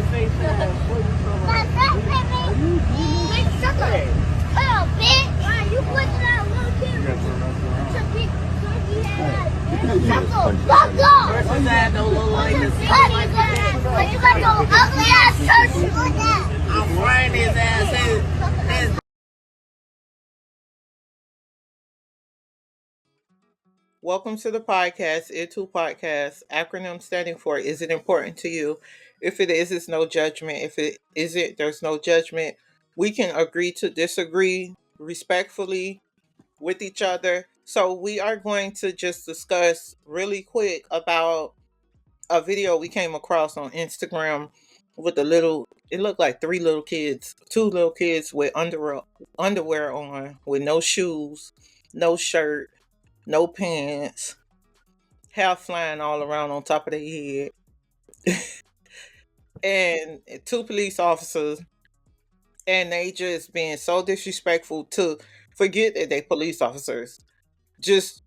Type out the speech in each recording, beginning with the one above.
they say fast. What you talking about? Hey. Oh, bitch! Why you put that little kid? You gotta turn around. Shut the fuck up! Person's eye don't look like this. What you got your ugly ass church like that? I'm riding his ass. His Welcome to the podcast, It2 Podcast, acronym standing for Is It Important to You? If it is, it's no judgment. If it isn't, there's no judgment. We can agree to disagree respectfully with each other. So we are going to just discuss really quick about a video we came across on Instagram with it looked like two little kids with underwear on, with no shoes, no shirt, no pants, hair flying all around on top of their head, and two police officers, and they just being so disrespectful to forget that they police officers. Just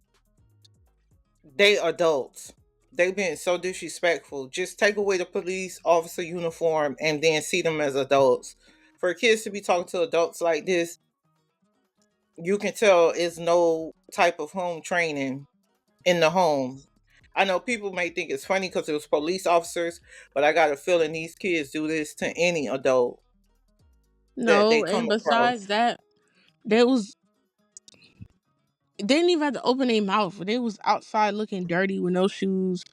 they adults. They being so disrespectful. Just take away the police officer uniform and then see them as adults. For kids to be talking to adults like this, you can tell it's no type of home training in the home. I know people may think it's funny because it was police officers, but I got a feeling these kids do this to any adult that they No, come and across. besides that, they was they didn't even have to open their mouth. They was outside looking dirty with no shoes.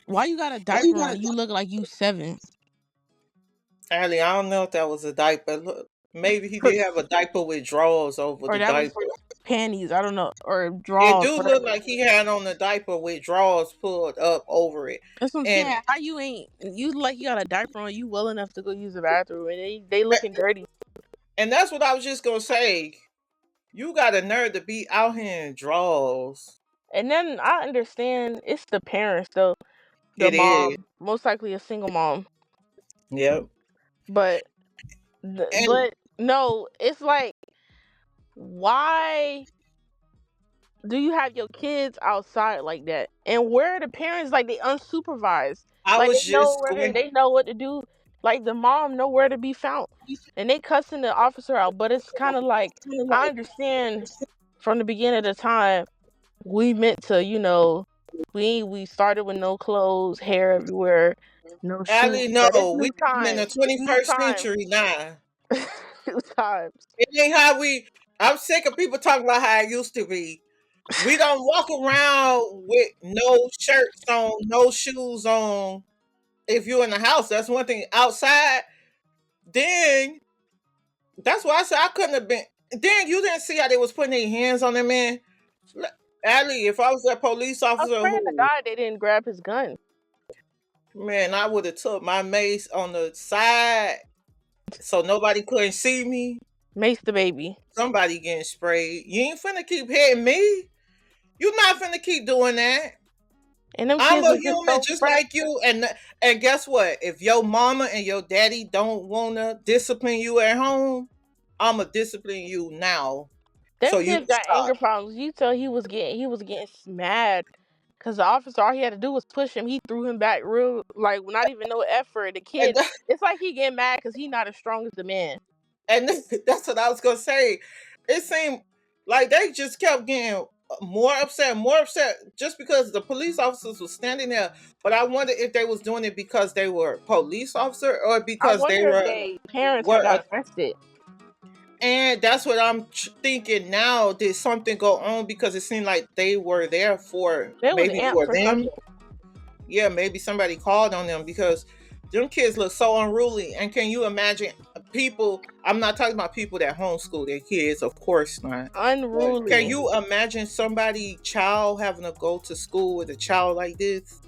Why you got a diaper on? You look like you 7. Allie, I don't know if that was a diaper. Look, maybe he did have a diaper with drawers over Or the that was diaper. panties. I don't know, or It drawers. do look Whatever. like he had on the diaper with drawers pulled up over it. That's what I'm And saying. How you ain't you like you got a diaper on? You well enough to go use the bathroom, and they looking dirty. and that's what I was just gonna say. You got a nerve to be out here in drawers. And then I understand it's the parents though, the It is. mom, most likely a single mom, Yep. but And but no, it's like why do you have your kids outside like that? And where are the parents? Like they unsupervised. I Like was just going they know what to do. Like the mom know where to be found. And they cussing the officer out. But it's kinda like I understand from the beginning of the time we meant to, we started with no clothes, hair everywhere, no shoes. Allie, But it's no, we new in the times. New 21st times. century now. New times. It ain't how we. I'm sick of people talking about how it used to be. We don't walk around with no shirts on, no shoes on. If you're in the house, that's one thing. Outside, then that's why I said I couldn't have been. Then you didn't see how they was putting their hands on that man. Allie, if I was that police I was officer praying to who, God they didn't grab his gun. man, I would have took my mace on the side so nobody couldn't see me. Mace the baby. Somebody getting sprayed. You ain't finna keep hitting me. You not finna keep doing that. And them I'm kids a was just human so just fresh. like you. And guess what? If your mama and your daddy don't wanna discipline you at home, I'ma discipline you now. Them So you kids can got stop. anger problems. You tell he was getting mad because the officer all he had to do was push him. He threw him back real like not even no effort. The And kid, it's like he getting mad because he not as strong as the man. and that's what I was gonna say. It seemed like they just kept getting more upset, just because the police officers were standing there. But I wonder if they was doing it because they were police officer or I because they wonder if they parents had were got arrested. and that's what I'm thinking now. Did something go on because it seemed like they were there for They was maybe amped for for them? something. Yeah, maybe somebody called on them because them kids look so unruly. And can you imagine people? I'm not talking about people that homeschool their kids, of course not. But can Unruly. you imagine somebody child having to go to school with a child like this,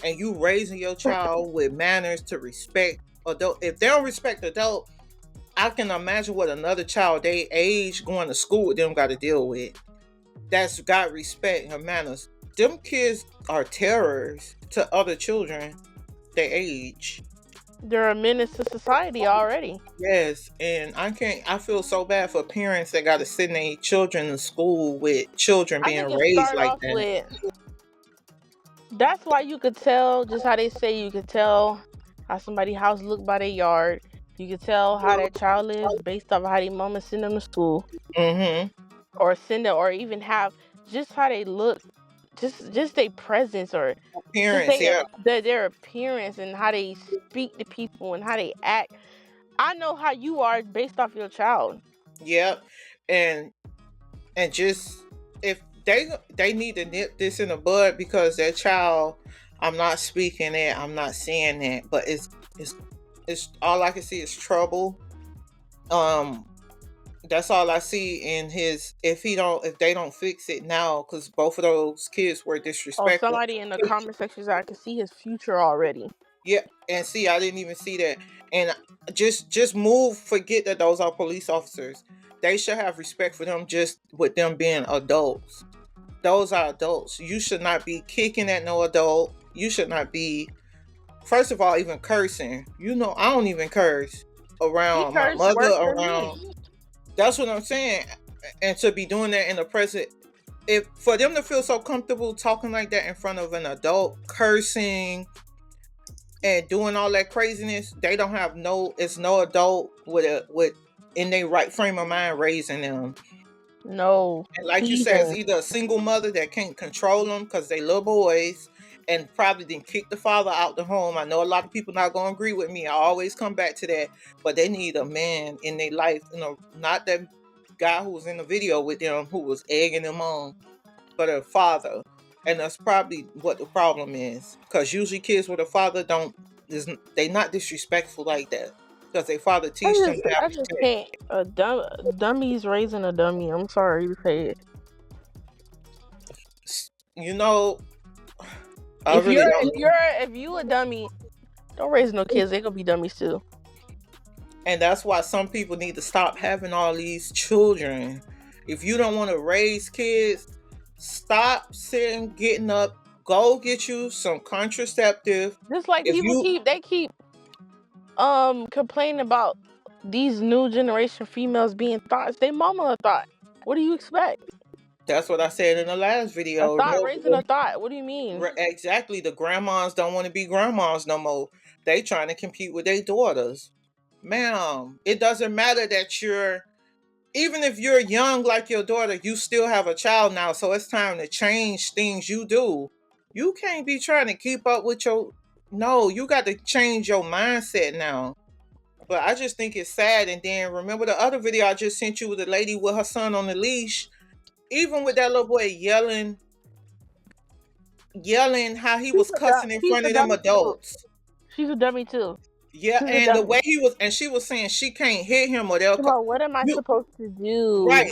and you raising your child with manners to respect adult? If they don't respect adult, I can imagine what another child they age going to school with them got to deal with. That's got respect and manners. Them kids are terrors to other children their age. They're a menace to society already. Yes, and I can't. I feel so bad for parents that got to send their children to school with children I think being it raised started like off that. with that's why you could tell, just how they say you could tell how somebody's house look by their yard. You can tell how that child lives based off how their mama send them to school, Mm-hmm. or send them, or even have just how they look, just their presence, or just Parents, yeah. their appearance and how they speak to people and how they act. I know how you are based off your child. Yep. And just if they need to nip this in the bud, because that child, I'm not speaking that, I'm not saying that, but it's all I can see is trouble. That's all I see in his, if they don't fix it now, because both of those kids were Oh, disrespectful. somebody in the comment section said I can see his future already. Yeah, and see, I didn't even see that. And just move, forget that those are police officers. They should have respect for them, just with them being adults. Those are adults. You should not be kicking at no adult. You should not be, first of all, even cursing. I don't even curse He around my cursed mother, worse than around. me. That's what I'm saying. And to be doing that in the present, if for them to feel so comfortable talking like that in front of an adult, cursing and doing all that craziness, they don't have it's no adult with in their right frame of mind raising them. No. And like you said, it's either a single mother that can't control them because they little boys, and probably didn't kick the father out the home. I know a lot of people not gonna agree with me. I always come back to that, but they need a man in their life. Not that guy who was in the video with them who was egging them on, but a father. And that's probably what the problem is, because usually kids with a father they not disrespectful like that, because their father teach them to I have just respect. can't. A dummy's raising a dummy. I'm sorry to say it. I really don't. If you a dummy, don't raise no kids. They gonna be dummies too. And that's why some people need to stop having all these children. If you don't want to raise kids, stop sitting, getting up, go get you some contraceptive. Just like If people you- keep complaining about these new generation females being thoughts. They mama a thought. What do you expect? That's what I said in the last video. A thought raising a thought. What do you mean? Exactly. The grandmas don't want to be grandmas no more. They trying to compete with their daughters. Ma'am, it doesn't matter that even if you're young like your daughter, you still have a child now. So it's time to change things you do. You can't be trying to keep up with no, you got to change your mindset now. But I just think it's sad. And then remember the other video I just sent you with the lady with her son on the leash? Even with that little boy yelling how he was cussing in front of them adults. She's a dummy too. Yeah, and the way she was saying she can't hit him, or what am I supposed to do? Right,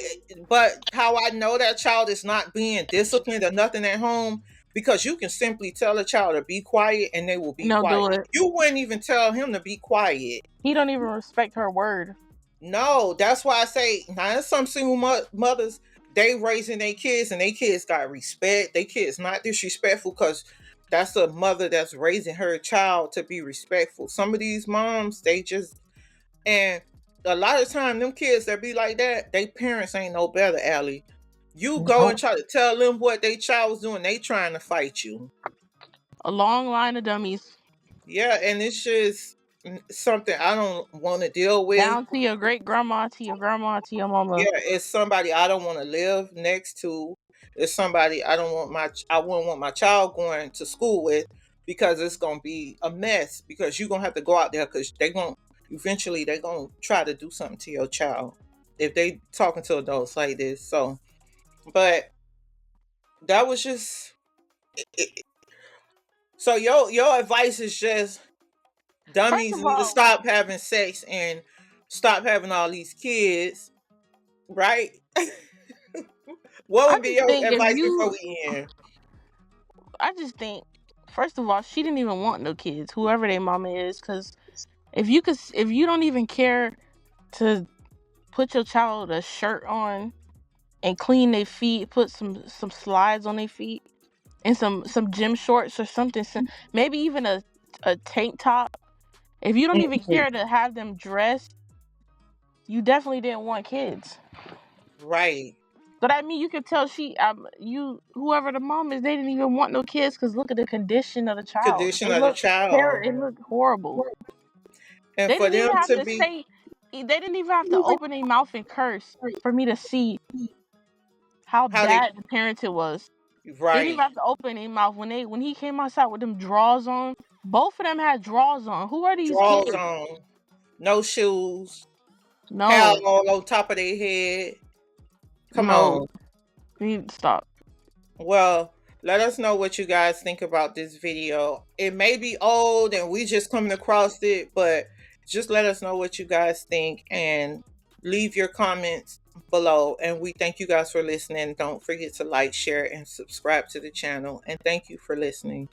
but how I know that child is not being disciplined or nothing at home, because you can simply tell a child to be quiet and they will be quiet. Do it. You wouldn't even tell him to be quiet. He don't even respect her word. No, that's why I say, now there's some single mothers, they raising their kids and their kids got respect. Their kids not disrespectful, because that's a mother that's raising her child to be respectful. Some of these moms, and a lot of time, them kids that be like that, they parents ain't no better, Allie. You go and try to tell them what their child was doing, they trying to fight you. A long line of dummies. Yeah, and it's just something I don't want to deal with. Down to your great grandma, to your grandma, to your mama. Yeah, it's somebody I don't want to live next to. It's somebody I wouldn't want my child going to school with, because it's gonna be a mess. Because you're gonna have to go out there, because eventually they're gonna try to do something to your child if they talking to adults like this. So, but that was just so your advice is just dummies need to stop having sex and stop having all these kids, right? What would be your advice before we end? I just think, first of all, she didn't even want no kids, whoever their mama is, because if you don't even care to put your child a shirt on and clean their feet, put some slides on their feet and some gym shorts or something, maybe even a tank top. If you don't even care to have them dressed, you definitely didn't want kids. Right. So that means you can tell whoever the mom is, they didn't even want no kids because look at the condition of the child. Condition of the child. It looked horrible. And They for didn't even them have to to be say. They didn't even have to open their mouth and curse for me to see how how they bad the parenting was. They didn't right even have to open their mouth when he came outside with them drawers on. Both of them had drawers on. Who are these drawers kids? on, no shoes, hair No, all on top of their head. Come on. no. You need to stop. Well, let us know what you guys think about this video. It may be old and we just coming across it, but just let us know what you guys think and leave your comments below. And we thank you guys for listening. Don't forget to like, share, and subscribe to the channel. And thank you for listening.